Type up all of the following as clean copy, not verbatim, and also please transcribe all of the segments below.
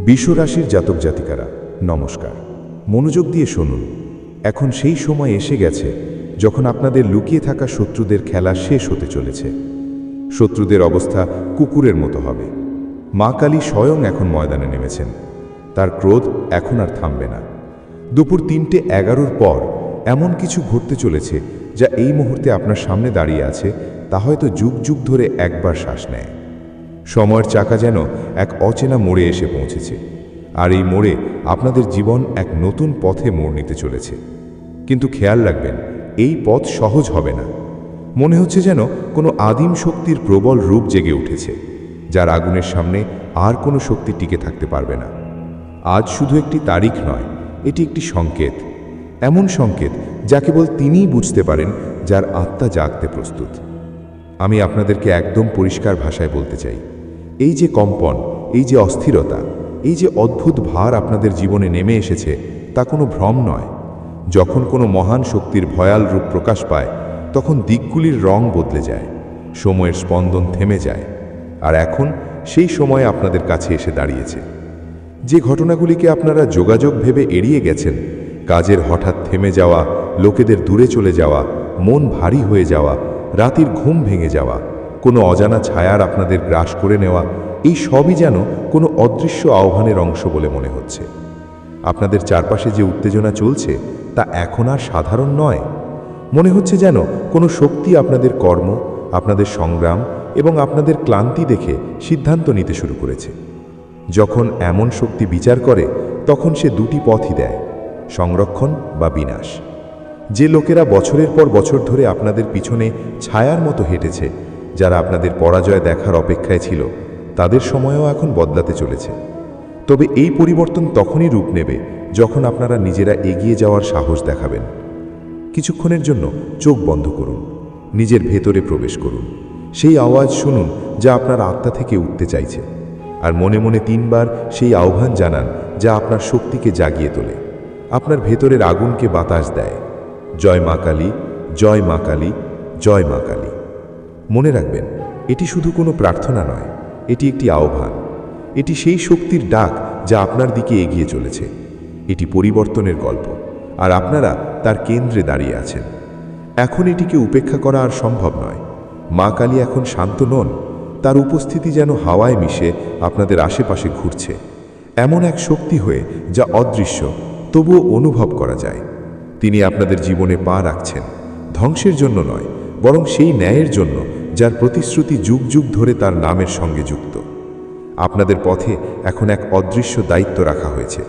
বিশ্বরাশির জাতক জাতিকারা নমস্কার। মনোযোগ দিয়ে শুনুন। এখন সেই সময় এসে গেছে যখন আপনাদের লুকিয়ে থাকা শত্রুদের খেলা শেষ হতে চলেছে। শত্রুদের অবস্থা কুকুরের মতো হবে। মা কালী স্বয়ং এখন ময়দানে নেমেছেন। তার ক্রোধ এখন আর থামবে না। দুপুর 3:11 পর এমন কিছু ঘটতে চলেছে যা এই মুহূর্তে আপনার সামনে দাঁড়িয়ে আছে, তা হয়তো যুগ যুগ ধরে একবার শ্বাস নেয়। সময়ের চাকা যেন এক অচেনা মোড়ে এসে পৌঁছেছে, আর এই মোড়ে আপনাদের জীবন এক নতুন পথে মোড় নিতে চলেছে। কিন্তু খেয়াল রাখবেন, এই পথ সহজ হবে না। মনে হচ্ছে যেন কোনো আদিম শক্তির প্রবল রূপ জেগে উঠেছে, যার আগুনের সামনে আর কোনো শক্তি টিকে থাকতে পারবে না। আজ শুধু একটি তারিখ নয়, এটি একটি সংকেত, এমন সংকেত যা কেবল তিনিই বুঝতে পারেন, যার আত্মা জাগতে প্রস্তুত। আমি আপনাদেরকে একদম পরিষ্কার ভাষায় বলতে চাই, এই যে কম্পন, এই যে অস্থিরতা, এই যে অদ্ভুত ভার আপনাদের জীবনে নেমে এসেছে, তা কোনো ভ্রম নয়। যখন কোনো মহান শক্তির ভয়াল রূপ প্রকাশ পায়, তখন দিকগুলির রং বদলে যায়, সময়ের স্পন্দন থেমে যায়। আর এখন সেই সময় আপনাদের কাছে এসে দাঁড়িয়েছে। যে ঘটনাগুলিকে আপনারা যোগাযোগ ভেবে এড়িয়ে গেছেন, কাজের হঠাৎ থেমে যাওয়া, লোকেদের দূরে চলে যাওয়া, মন ভারী হয়ে যাওয়া, রাতের ঘুম ভেঙে যাওয়া, কোনো অজানা ছায়ার আপনাদের গ্রাস করে নেওয়া, এই সবই যেন কোনো অদৃশ্য আহ্বানের অংশ বলে মনে হচ্ছে। আপনাদের চারপাশে যে উত্তেজনা চলছে, তা এখন আর সাধারণ নয়। মনে হচ্ছে যেন কোনো শক্তি আপনাদের কর্ম, আপনাদের সংগ্রাম এবং আপনাদের ক্লান্তি দেখে সিদ্ধান্ত নিতে শুরু করেছে। যখন এমন শক্তি বিচার করে, তখন সে দুটি পথই দেয়, সংরক্ষণ বা বিনাশ। যে লোকেরা বছরের পর বছর ধরে আপনাদের পিছনে ছায়ার মতো হেঁটেছে, যারা আপনাদের পরাজয় দেখার অপেক্ষায় ছিল, তাদের সময়ও এখন বদলাতে চলেছে। তবে এই পরিবর্তন তখনই রূপ নেবে যখন আপনারা নিজেরা এগিয়ে যাওয়ার সাহস দেখাবেন। কিছুক্ষণের জন্য চোখ বন্ধ করুন, নিজের ভেতরে প্রবেশ করুন, সেই আওয়াজ শুনুন যা আপনার আত্মা থেকে উঠতে চাইছে, আর মনে মনে 3 বার সেই আহ্বান জানান যা আপনার শক্তিকে জাগিয়ে তোলে, আপনার ভেতরের আগুনকে বাতাস দেয়। জয় মা কালী, জয় মা কালী, জয় মা কালী। মনে রাখবেন, এটি শুধু কোনো প্রার্থনা নয়, এটি একটি আহ্বান। এটি সেই শক্তির ডাক যা আপনার দিকে এগিয়ে চলেছে। এটি পরিবর্তনের গল্প, আর আপনারা তার কেন্দ্রে দাঁড়িয়ে আছেন। এখন এটিকে উপেক্ষা করা আর সম্ভব নয়। মা কালী এখন শান্ত নন, তার উপস্থিতি যেন হাওয়ায় মিশে আপনাদের আশেপাশে ঘুরছে, এমন এক শক্তি হয়ে যা অদৃশ্য, তবুও অনুভব করা যায়। তিনি আপনাদের জীবনে পা রাখছেন, ধ্বংসের জন্য নয়, বরং সেই ন্যায়ের জন্য যার প্রতিশ্রুতি যুগ যুগ ধরে তার নামের সঙ্গে যুক্ত। আপনাদের পথে এখন এক অদৃশ্য দায়িত্ব রাখা হয়েছে,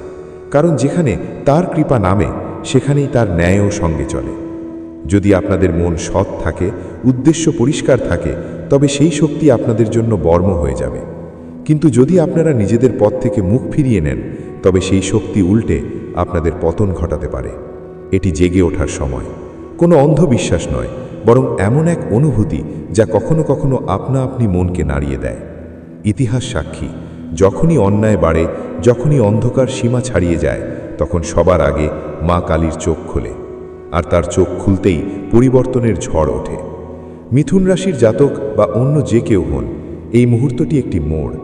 কারণ যেখানে তার কৃপা নামে, সেখানেই তার ন্যায়ও সঙ্গে চলে। যদি আপনাদের মন সৎ থাকে, উদ্দেশ্য পরিষ্কার থাকে, তবে সেই শক্তি আপনাদের জন্য বর্ম হয়ে যাবে। কিন্তু যদি আপনারা নিজেদের পথ থেকে মুখ ফিরিয়ে নেন, তবে সেই শক্তি উল্টে আপনাদের পতন ঘটাতে পারে। এটি জেগে ওঠার সময়, কোনো অন্ধবিশ্বাস নয়, বরং এমন এক অনুভূতি যা কখনো কখনো আপনা আপনি মনকে নাড়িয়ে দেয়। ইতিহাস সাক্ষী, যখনই অন্যায় বাড়ে, যখনই অন্ধকার সীমা ছাড়িয়ে যায়, তখন সবার আগে মা কালীর চোখ খোলে, আর তার চোখ খুলতেই পরিবর্তনের ঝড় ওঠে। মিথুন রাশির জাতক বা অন্য যে কেউ হন, এই মুহূর্তটি একটি মোড়,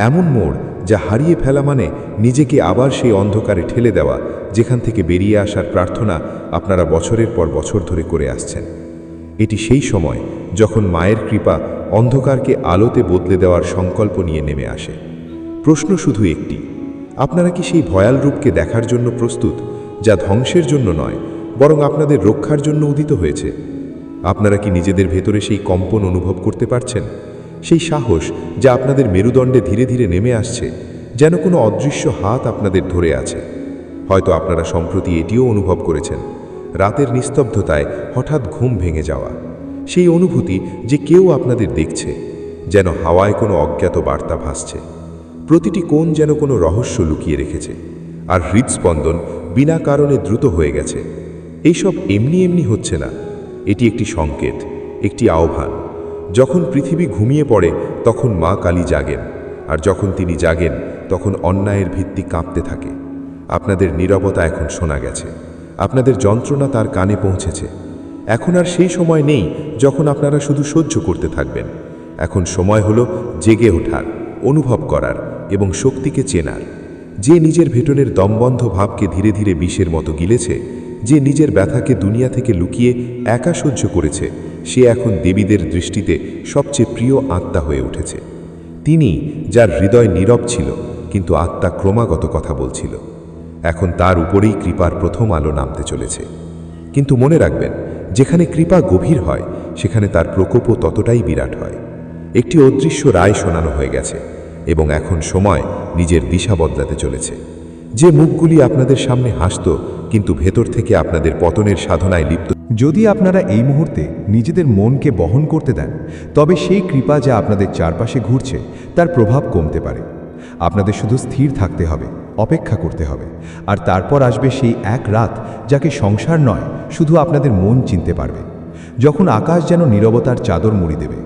এমন মোড় যা হারিয়ে ফেলা মানে নিজেকে আবার সেই অন্ধকারে ঠেলে দেওয়া, যেখান থেকে বেরিয়ে আসার প্রার্থনা আপনারা বছরের পর বছর ধরে করে আসছেন। এটি সেই সময় যখন মায়ের কৃপা অন্ধকারকে আলোতে বদলে দেওয়ার সংকল্প নিয়ে নেমে আসে। প্রশ্ন শুধু একটি, আপনারা কি সেই ভয়াল রূপকে দেখার জন্য প্রস্তুত, যা ধ্বংসের জন্য নয়, বরং আপনাদের রক্ষার জন্য উদিত হয়েছে? আপনারা কি নিজেদের ভেতরে সেই কম্পন অনুভব করতে পারছেন, সেই সাহস যা আপনাদের মেরুদণ্ডে ধীরে ধীরে নেমে আসছে, যেন কোনো অদৃশ্য হাত আপনাদের ধরে আছে? হয়তো আপনারা সম্প্রতি এটিও অনুভব করেছেন, রাতের নিস্তব্ধতায় হঠাৎ ঘুম ভেঙে যাওয়া, সেই অনুভূতি যে কেউ আপনাদের দেখছে, যেন হাওয়ায় কোনো অজ্ঞাত বার্তা ভাসছে। প্রতিটি কোণ যেন কোনো রহস্য লুকিয়ে রেখেছে, আর হৃদস্পন্দন বিনা কারণে দ্রুত হয়ে গেছে। এইসব এমনি এমনি হচ্ছে না, এটি একটি সংকেত, একটি আহ্বান। যখন পৃথিবী ঘুমিয়ে পড়ে, তখন মা কালী জাগেন, আর যখন তিনি জাগেন, তখন অন্যায়ের ভিত্তি কাঁপতে থাকে। আপনাদের নীরবতা এখন শোনা গেছে, আপনাদের যন্ত্রণা তার কানে পৌঁছেছে। এখন আর সেই সময় নেই যখন আপনারা শুধু সহ্য করতে থাকবেন। এখন সময় হলো জেগে ওঠার, অনুভব করার এবং শক্তিকে চেনার। যে নিজের ভেতরের দমবন্ধ ভাবকে ধীরে ধীরে বিষের মতো গিলেছে, যে নিজের ব্যথাকে দুনিয়া থেকে লুকিয়ে একা সহ্য করেছে, সে এখন দেবীদের দৃষ্টিতে সবচেয়ে প্রিয় আত্মা হয়ে উঠেছে। তিনি, যার হৃদয় নীরব ছিল কিন্তু আত্মা ক্রমাগত কথা বলছিল, এখন তার উপরেই কৃপার প্রথম আলো নামতে চলেছে। কিন্তু মনে রাখবেন, যেখানে কৃপা গভীর হয় সেখানে তার প্রকোপও ততটাই বিরাট হয়। একটি অদৃশ্য রায় শোনানো হয়ে গেছে এবং এখন সময় নিজের দিশা বদলাতে চলেছে। যে মুখগুলি আপনাদের সামনে হাসত কিন্তু ভেতর থেকে আপনাদের পতনের সাধনায় লিপ্ত। যদি আপনারা এই মুহূর্তে নিজেদের মনকে বহন করতে দেন, তবে সেই কৃপা যা আপনাদের চারপাশে ঘুরছে তার প্রভাব কমতে পারে। আপনাদের শুধু স্থির থাকতে হবে, অপেক্ষা করতে হবে, আর তারপর আসবে সেই এক রাত যাকে সংসার নয়, শুধু আপনাদের মন চিনতে পারবে। যখন আকাশ যেন নীরবতার চাদর মুড়ি দেবে,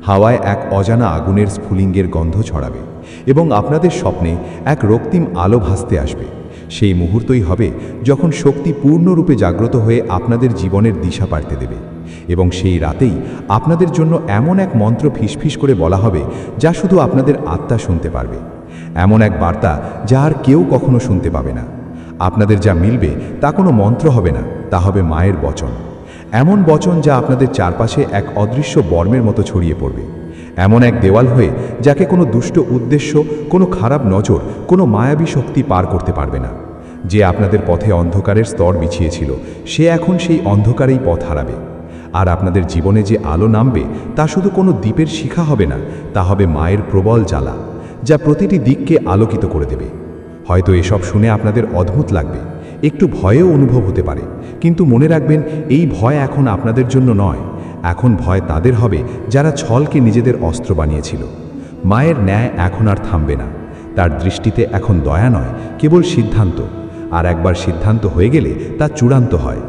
হাওয়ায় এক অজানা আগুনের স্ফুলিঙ্গের গন্ধ ছড়াবে এবং আপনাদের স্বপ্নে এক রক্তিম আলো ভাসতে আসবে। সেই মুহূর্তই হবে যখন শক্তি পূর্ণরূপে জাগ্রত হয়ে আপনাদের জীবনের দিশা পাল্টে দেবে। এবং সেই রাতেই আপনাদের জন্য এমন এক মন্ত্র ফিসফিস করে বলা হবে যা শুধু আপনাদের আত্মা শুনতে পারবে। এমন এক বার্তা যা আর কেউ কখনো শুনতে পাবে না। আপনাদের যা মিলবে তা কোনো মন্ত্র হবে না, তা হবে মায়ের বচন। এমন বচন যা আপনাদের চারপাশে এক অদৃশ্য বর্মের মতো ছড়িয়ে পড়বে। এমন এক দেওয়াল হয়ে যাকে কোনো দুষ্ট উদ্দেশ্য, কোনো খারাপ নজর, কোনো মায়াবী শক্তি পার করতে পারবে না। যে আপনাদের পথে অন্ধকারের স্তর বিছিয়েছিল, সে এখন সেই অন্ধকারেই পথ হারাবে। আর আপনাদের জীবনে যে আলো নামবে তা শুধু কোনো দ্বীপের শিখা হবে না, তা হবে মায়ের প্রবল জ্বালা, যা প্রতিটি দিককে আলোকিত করে দেবে। হয়তো এসব শুনে আপনাদের অদ্ভুত লাগবে, একটু ভয়ও অনুভব হতে পারে, কিন্তু মনে রাখবেন, এই ভয় এখন আপনাদের জন্য নয়। এখন ভয় তাদের হবে যারা ছলকে নিজেদের অস্ত্র বানিয়েছিল। মায়ের ন্যায় এখন আর থামবে না। তার দৃষ্টিতে এখন দয়া নয়, কেবল সিদ্ধান্ত। আর একবার সিদ্ধান্ত হয়ে গেলে তা চূড়ান্ত হয়।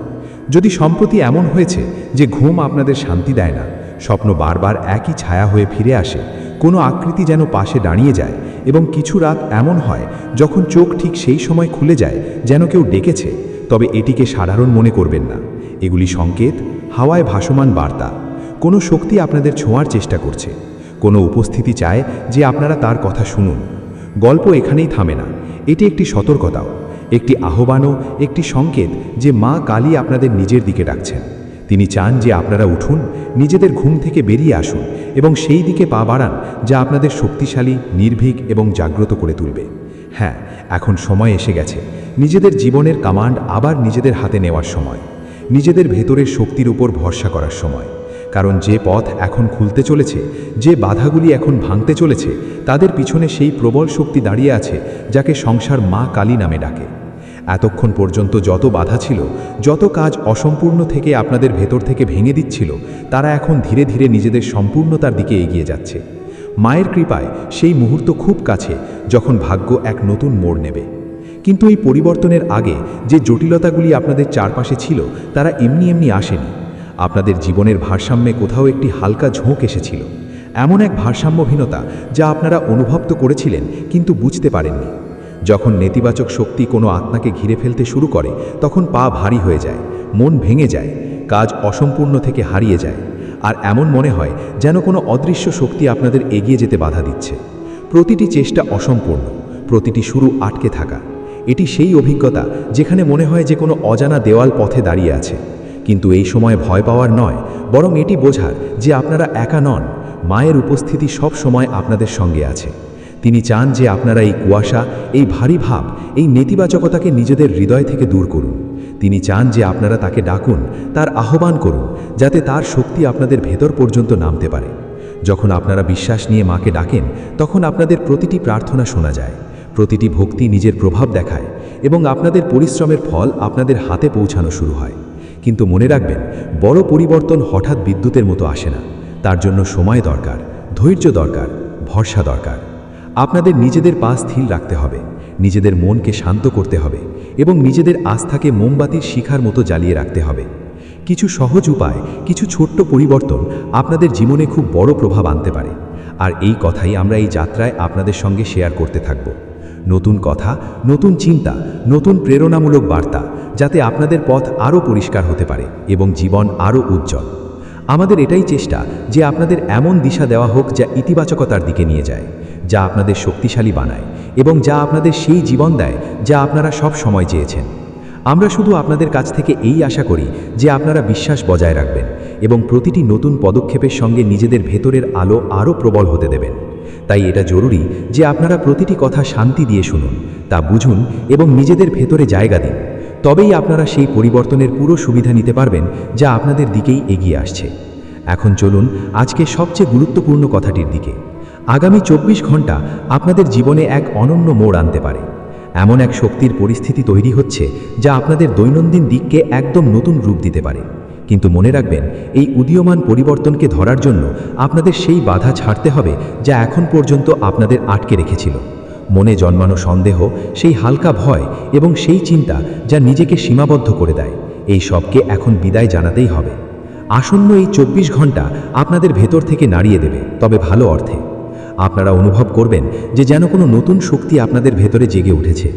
যদি সম্প্রতি এমন হয়েছে যে ঘুম আপনাদের শান্তি দেয় না, স্বপ্ন বারবার একই ছায়া হয়ে ফিরে আসে, কোনো আকৃতি যেন পাশে দাঁড়িয়ে যায়, এবং কিছু রাত এমন হয় যখন চোখ ঠিক সেই সময় খুলে যায় যেন কেউ ডেকেছে, তবে এটিকে সাধারণ মনে করবেন না। এগুলি সংকেত, হাওয়ায় ভাসমান বার্তা। কোনো শক্তি আপনাদের ছোঁয়ার চেষ্টা করছে, কোনো উপস্থিতি চায় যে আপনারা তার কথা শুনুন। গল্প এখানেই থামে না, এটি একটি সতর্কতাও, একটি আহ্বানও, একটি সংকেত যে মা কালী আপনাদের নিজের দিকে ডাকছেন। তিনি চান যে আপনারা উঠুন, নিজেদের ঘুম থেকে বেরিয়ে আসুন এবং সেই দিকে পা বাড়ান যা আপনাদের শক্তিশালী, নির্ভীক এবং জাগ্রত করে তুলবে। হ্যাঁ, এখন সময় এসে গেছে নিজেদের জীবনের কমান্ড আবার নিজেদের হাতে নেওয়ার সময়, নিজেদের ভেতরের শক্তির উপর ভরসা করার সময়। কারণ যে পথ এখন খুলতে চলেছে, যে বাধাগুলি এখন ভাঙতে চলেছে, তাদের পিছনে সেই প্রবল শক্তি দাঁড়িয়ে আছে যাকে সংসার মা কালী নামে ডাকে। এতক্ষণ পর্যন্ত যত বাধা ছিল, যত কাজ অসম্পূর্ণ থেকে আপনাদের ভেতর থেকে ভেঙে দিচ্ছিল, তারা এখন ধীরে ধীরে নিজেদের সম্পূর্ণতার দিকে এগিয়ে যাচ্ছে। মায়ের কৃপায় সেই মুহূর্ত খুব কাছে যখন ভাগ্য এক নতুন মোড় নেবে। কিন্তু এই পরিবর্তনের আগে যে জটিলতাগুলি আপনাদের চারপাশে ছিল, তারা এমনি এমনি আসেনি। আপনাদের জীবনের ভারসাম্যে কোথাও একটি হালকা ঝোঁক এসেছিল, এমন এক ভারসাম্যহীনতা যা আপনারা অনুভব তো করেছিলেন কিন্তু বুঝতে পারেননি। যখন নেতিবাচক শক্তি কোনো আত্মাকে ঘিরে ফেলতে শুরু করে, তখন পা ভারী হয়ে যায়, মন ভেঙে যায়, কাজ অসম্পূর্ণ থেকে হারিয়ে যায়, আর এমন মনে হয় যেন কোনো অদৃশ্য শক্তি আপনাদের এগিয়ে যেতে বাধা দিচ্ছে। প্রতিটি চেষ্টা অসম্পূর্ণ, প্রতিটি শুরু আটকে থাকা। এটি সেই অভিজ্ঞতা যেখানে মনে হয় যে কোনো অজানা দেওয়াল পথে দাঁড়িয়ে আছে। কিন্তু এই সময় ভয় পাওয়ার নয়, বরং এটি বোঝার যে আপনারা একা নন। মায়ের উপস্থিতি সব সময় আপনাদের সঙ্গে আছে। তিনি চান যে আপনারা এই কুয়াশা, এই ভারী ভাব, এই নেতিবাচকতাকে নিজেদের হৃদয় থেকে দূর করুন। তিনি চান যে আপনারা তাকে ডাকুন, তার আহ্বান করুন, যাতে তার শক্তি আপনাদের ভেতর পর্যন্ত নামতে পারে। যখন আপনারা বিশ্বাস নিয়ে মাকে ডাকেন, তখন আপনাদের প্রতিটি প্রার্থনা শোনা যায়, প্রতিটি ভক্তি নিজের প্রভাব দেখায়, এবং আপনাদের পরিশ্রমের ফল আপনাদের হাতে পৌঁছানো শুরু হয়। কিন্তু মনে রাখবেন, বড় পরিবর্তন হঠাৎ বিদ্যুতের মতো আসে না। তার জন্য সময় দরকার, ধৈর্য দরকার, ভরসা দরকার। আপনাদের নিজেদের পা স্থির রাখতে হবে, নিজেদের মনকে শান্ত করতে হবে, এবং নিজেদের আস্থাকে মোমবাতির শিখার মতো জ্বালিয়ে রাখতে হবে। কিছু সহজ উপায়, কিছু ছোট্ট পরিবর্তন আপনাদের জীবনে খুব বড় প্রভাব আনতে পারে। আর এই কথাই আমরা এই যাত্রায় আপনাদের সঙ্গে শেয়ার করতে থাকব। নতুন কথা, নতুন চিন্তা, নতুন প্রেরণামূলক বার্তা, যাতে আপনাদের পথ আরও পরিষ্কার হতে পারে এবং জীবন আরও উজ্জ্বল। আমাদের এটাই চেষ্টা যে আপনাদের এমন দিশা দেওয়া হোক যা ইতিবাচকতার দিকে নিয়ে যায়। যা আপনাদের শক্তিশালী বানায় এবং যা আপনাদের সেই জীবন দেয় যা আপনারা সব সময় চেয়েছেন। আমরা শুধু আপনাদের কাছ থেকে এই আশা করি যে আপনারা বিশ্বাস বজায় রাখবেন এবং প্রতিটি নতুন পদক্ষেপের সঙ্গে নিজেদের ভেতরের আলো আরও প্রবল হতে দেবেন। তাই এটা জরুরি যে আপনারা প্রতিটি কথা শান্তি দিয়ে শুনুন, তা বুঝুন এবং নিজেদের ভেতরে জায়গা দিন। তবেই আপনারা সেই পরিবর্তনের পুরো সুবিধা নিতে পারবেন যা আপনাদের দিকেই এগিয়ে আসছে। এখন চলুন আজকে সবচেয়ে গুরুত্বপূর্ণ কথাটির দিকে। আগামী 24 ঘন্টা আপনাদের জীবনে এক অনন্য মোড় আনতে পারে। এমন এক শক্তির পরিস্থিতি তৈরি হচ্ছে যা আপনাদের দৈনন্দিন দিককে একদম নতুন রূপ দিতে পারে। কিন্তু মনে রাখবেন, এই উদীয়মান পরিবর্তনকে ধরার জন্য আপনাদের সেই বাধা ছাড়তে হবে যা এখন পর্যন্ত আপনাদের আটকে রেখেছিল। মনে জন্মানো সন্দেহ, সেই হালকা ভয় এবং সেই চিন্তা যা নিজেকে সীমাবদ্ধ করে দেয়, এই সবকে এখন বিদায় জানাতেই হবে। আসন্ন এই 24 ঘন্টা আপনাদের ভেতর থেকে নাড়িয়ে দেবে, তবে ভালো অর্থে। আপনারা অনুভব করবেন যে যেন কোনো নতুন শক্তি আপনাদের ভেতরে জেগে উঠেছে।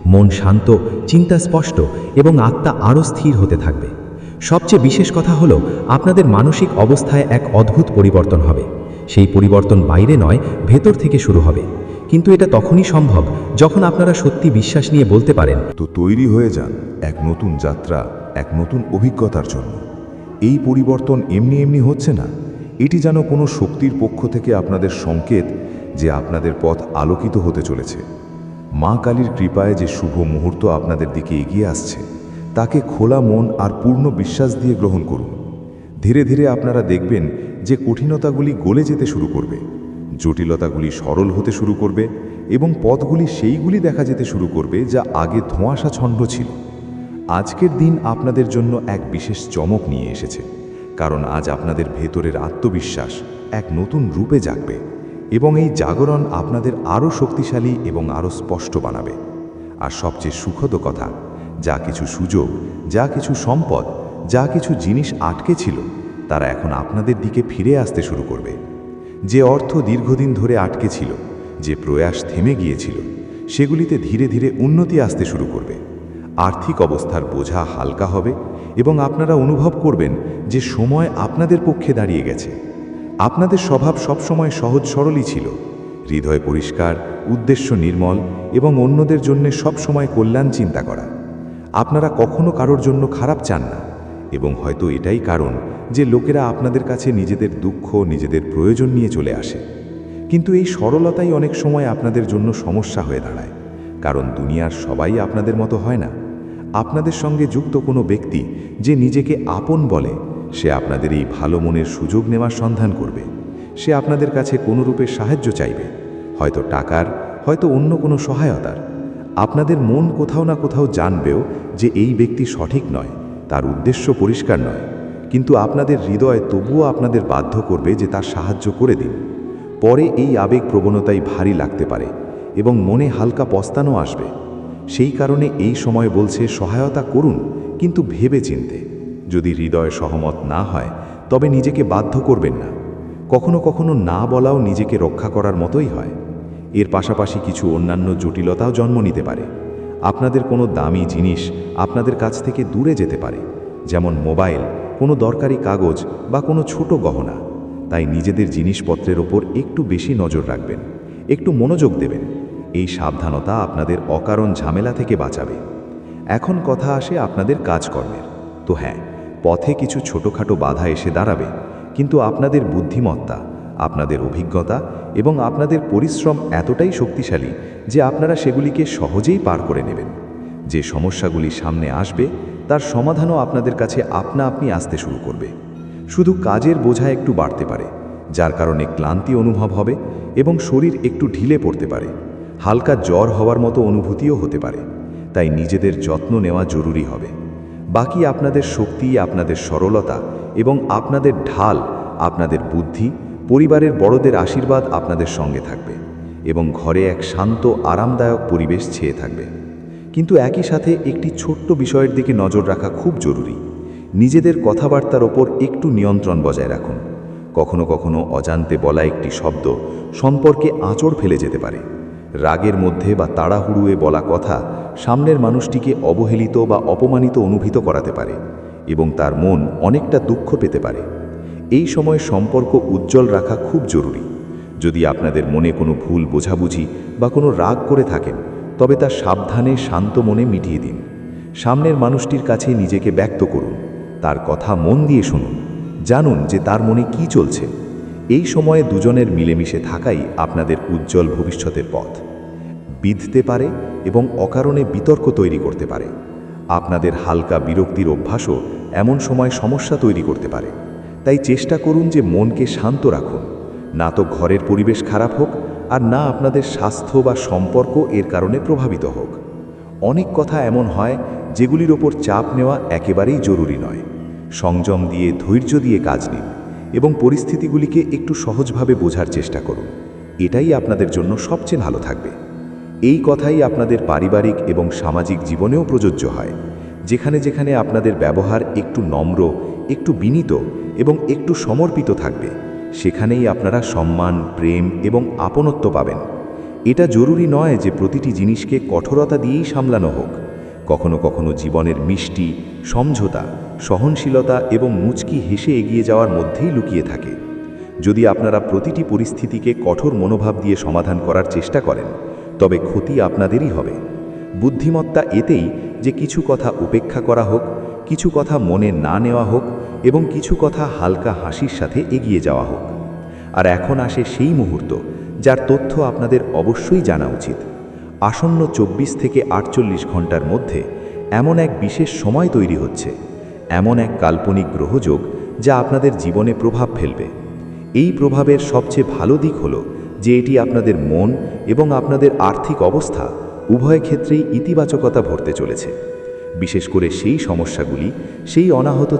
মন শান্ত, চিন্তা স্পষ্ট এবং আত্মা আরও স্থির হতে থাকবে। সবচেয়ে বিশেষ কথা হলো, আপনাদের মানসিক অবস্থায় এক অদ্ভুত পরিবর্তন হবে। সেই পরিবর্তন বাইরে নয়, ভেতর থেকে শুরু হবে। কিন্তু এটা তখনই সম্ভব যখন আপনারা সত্যি বিশ্বাস নিয়ে বলতে পারেন, তো তৈরি হয়ে যান এক নতুন যাত্রা, এক নতুন অভিজ্ঞতার জন্য। এই পরিবর্তন এমনি এমনি হচ্ছে না, এটি যেন কোনো শক্তির পক্ষ থেকে আপনাদের সংকেত যে আপনাদের পথ আলোকিত হতে চলেছে। মা কালীর কৃপায় যে শুভ মুহূর্ত আপনাদের দিকে এগিয়ে আসছে, তাকে খোলা মন আর পূর্ণ বিশ্বাস দিয়ে গ্রহণ করুন। ধীরে ধীরে আপনারা দেখবেন যে কঠিনতাগুলি গলে যেতে শুরু করবে, জটিলতাগুলি সরল হতে শুরু করবে এবং পথগুলি সেইগুলি দেখা যেতে শুরু করবে যা আগে ধোঁয়াশাছন্ন ছিল। আজকের দিন আপনাদের জন্য এক বিশেষ চমক নিয়ে এসেছে, কারণ আজ আপনাদের ভেতরের আত্মবিশ্বাস এক নতুন রূপে জাগবে এবং এই জাগরণ আপনাদের আরও শক্তিশালী এবং আরও স্পষ্ট বানাবে। আর সবচেয়ে সুখদ কথা, যা কিছু সুযোগ, যা কিছু সম্পদ, যা কিছু জিনিস আটকে ছিল, তারা এখন আপনাদের দিকে ফিরে আসতে শুরু করবে। যে অর্থ দীর্ঘদিন ধরে আটকে ছিল, যে প্রয়াস থেমে গিয়েছিল, সেগুলিতে ধীরে ধীরে উন্নতি আসতে শুরু করবে। আর্থিক অবস্থার বোঝা হালকা হবে এবং আপনারা অনুভব করবেন যে সময় আপনাদের পক্ষে দাঁড়িয়ে গেছে। আপনাদের স্বভাব সবসময় সহজ সরলই ছিল, হৃদয় পরিষ্কার, উদ্দেশ্য নির্মল এবং অন্যদের জন্য সবসময় কল্যাণ চিন্তা করা। আপনারা কখনো কারোর জন্য খারাপ চান না এবং হয়তো এটাই কারণ যে লোকেরা আপনাদের কাছে নিজেদের দুঃখ, নিজেদের প্রয়োজন নিয়ে চলে আসে। কিন্তু এই সরলতাই অনেক সময় আপনাদের জন্য সমস্যা হয়ে দাঁড়ায়, কারণ দুনিয়ার সবাই আপনাদের মতো হয় না। আপনাদের সঙ্গে যুক্ত কোনো ব্যক্তি যে নিজেকে আপন বলে, সে আপনাদের এই ভালো মনের সুযোগ নেওয়ার সন্ধান করবে। সে আপনাদের কাছে কোনো রূপে সাহায্য চাইবে, হয়তো টাকার, হয়তো অন্য কোনো সহায়তার। আপনাদের মন কোথাও না কোথাও জানবেও যে এই ব্যক্তি সঠিক নয়, তার উদ্দেশ্য পরিষ্কার নয়, কিন্তু আপনাদের হৃদয় তবুও আপনাদের বাধ্য করবে যে তার সাহায্য করে দিন। পরে এই আবেগ প্রবণতাই ভারী লাগতে পারে এবং মনে হালকা পস্তানো আসবে। সেই কারণে এই সময় বলছে, সহায়তা করুন, কিন্তু ভেবে চিনতে। যদি হৃদয় সহমত না হয়, তবে নিজেকে বাধ্য করবেন না। কখনো কখনো না বলাও নিজেকে রক্ষা করার মতোই হয়। এর পাশাপাশি কিছু অন্যান্য জটিলতাও জন্ম নিতে পারে। আপনাদের কোনো দামি জিনিস আপনাদের কাছ থেকে দূরে যেতে পারে, যেমন মোবাইল, কোনো দরকারি কাগজ বা কোনো ছোট গহনা। তাই নিজেদের জিনিসপত্রের ওপর একটু বেশি নজর রাখবেন, একটু মনোযোগ দেবেন। এই সাবধানতা আপনাদের অকারণ ঝামেলা থেকে বাঁচাবে। এখন কথা আসে আপনাদের কাজকর্মের। তো হ্যাঁ, পথে কিছু ছোটোখাটো বাধা এসে দাঁড়াবে, কিন্তু আপনাদের বুদ্ধিমত্তা, আপনাদের অভিজ্ঞতা এবং আপনাদের পরিশ্রম এতটাই শক্তিশালী যে আপনারা সেগুলিকে সহজেই পার করে নেবেন। যে সমস্যাগুলি সামনে আসবে, তার সমাধানও আপনাদের কাছে আপনা আপনি আসতে শুরু করবে। শুধু কাজের বোঝা একটু বাড়তে পারে, যার কারণে ক্লান্তি অনুভব হবে এবং শরীর একটু ঢিলে পড়তে পারে। হালকা জ্বর হওয়ার মতো অনুভূতিও হতে পারে। তাই নিজেদের যত্ন নেওয়া জরুরি হবে। বাকি আপনাদের শক্তি, আপনাদের সরলতা এবং আপনাদের ঢাল, আপনাদের বুদ্ধি, পরিবারের বড়দের আশীর্বাদ আপনাদের সঙ্গে থাকবে এবং ঘরে এক শান্ত, আরামদায়ক পরিবেশ ছেয়ে থাকবে। কিন্তু একই সাথে একটি ছোট্ট বিষয়ের দিকে নজর রাখা খুব জরুরি। নিজেদের কথাবার্তার ওপর একটু নিয়ন্ত্রণ বজায় রাখুন। কখনো কখনো অজান্তে বলা একটি শব্দ সম্পর্কে আঁচড় ফেলে যেতে পারে। রাগের মধ্যে বা তাড়াহুড়োয় বলা কথা সামনের মানুষটিকে অবহেলিত বা অপমানিত অনুভূত করাতে পারে এবং তার মন অনেকটা দুঃখ পেতে পারে। এই সময় সম্পর্ক উজ্জ্বল রাখা খুব জরুরি। যদি আপনাদের মনে কোনো ভুল বোঝাবুঝি বা কোনো রাগ করে থাকেন, তবে তা সাবধানে শান্ত মনে মিটিয়ে দিন। সামনের মানুষটির কাছে নিজেকে ব্যক্ত করুন, তার কথা মন দিয়ে শুনুন, জানুন যে তার মনে কি চলছে। এই সময়ে দুজনের মিলেমিশে থাকাই আপনাদের উজ্জ্বল ভবিষ্যতের পথ। বিধতে পারে এবং অকারণে বিতর্ক তৈরি করতে পারে। আপনাদের হালকা বিরক্তির অভ্যাসও এমন সময় সমস্যা তৈরি করতে পারে। তাই চেষ্টা করুন যে মনকে শান্ত রাখুন, না তো ঘরের পরিবেশ খারাপ হোক আর না আপনাদের স্বাস্থ্য বা সম্পর্ক এর কারণে প্রভাবিত হোক। অনেক কথা এমন হয় যেগুলির ওপর চাপ নেওয়া একেবারেই জরুরি নয়। সংযম দিয়ে, ধৈর্য দিয়ে কাজ নিন এবং পরিস্থিতিগুলিকে একটু সহজভাবে বোঝার চেষ্টা করুন। এটাই আপনাদের জন্য সবচেয়ে ভালো থাকবে। এই কথাই আপনাদের পারিবারিক এবং সামাজিক জীবনেও প্রযোজ্য হয়। যেখানে যেখানে আপনাদের ব্যবহার একটু নম্র, একটু বিনীত এবং একটু সমর্পিত থাকবে, সেখানেই আপনারা সম্মান, প্রেম এবং আপনত্ব পাবেন। এটা জরুরি নয় যে প্রতিটি জিনিসকে কঠোরতা দিয়েই সামলানো হোক। কখনো কখনো জীবনের মিষ্টি, সমঝোতা, সহনশীলতা এবং মুচকি হেসে এগিয়ে যাওয়ার মধ্যেই লুকিয়ে থাকে। যদি আপনারা প্রতিটি পরিস্থিতিকে কঠোর মনোভাব দিয়ে সমাধান করার চেষ্টা করেন, তবে ক্ষতি আপনাদেরই হবে। বুদ্ধিমত্তা এতেই যে কিছু কথা উপেক্ষা করা হোক, কিছু কথা মনে না নেওয়া হোক এবং কিছু কথা হালকা হাসির সাথে এগিয়ে যাওয়া হোক। আর এখন আসে সেই মুহূর্ত যার তথ্য আপনাদের অবশ্যই জানা উচিত। আসন্ন 24 থেকে 48 ঘন্টার মধ্যে এমন এক বিশেষ সময় তৈরি হচ্ছে, এমন এক কাল্পনিক গ্রহযোগ যা আপনাদের জীবনে প্রভাব ফেলবে। এই প্রভাবের সবচেয়ে ভালো দিক হলো যে এটি আপনাদের মন এবং আপনাদের আর্থিক অবস্থা উভয় ক্ষেত্রেই ইতিবাচকতা ভরতে চলেছে। বিশেষ করে সেই সমস্যাগুলি, সেই অনাহত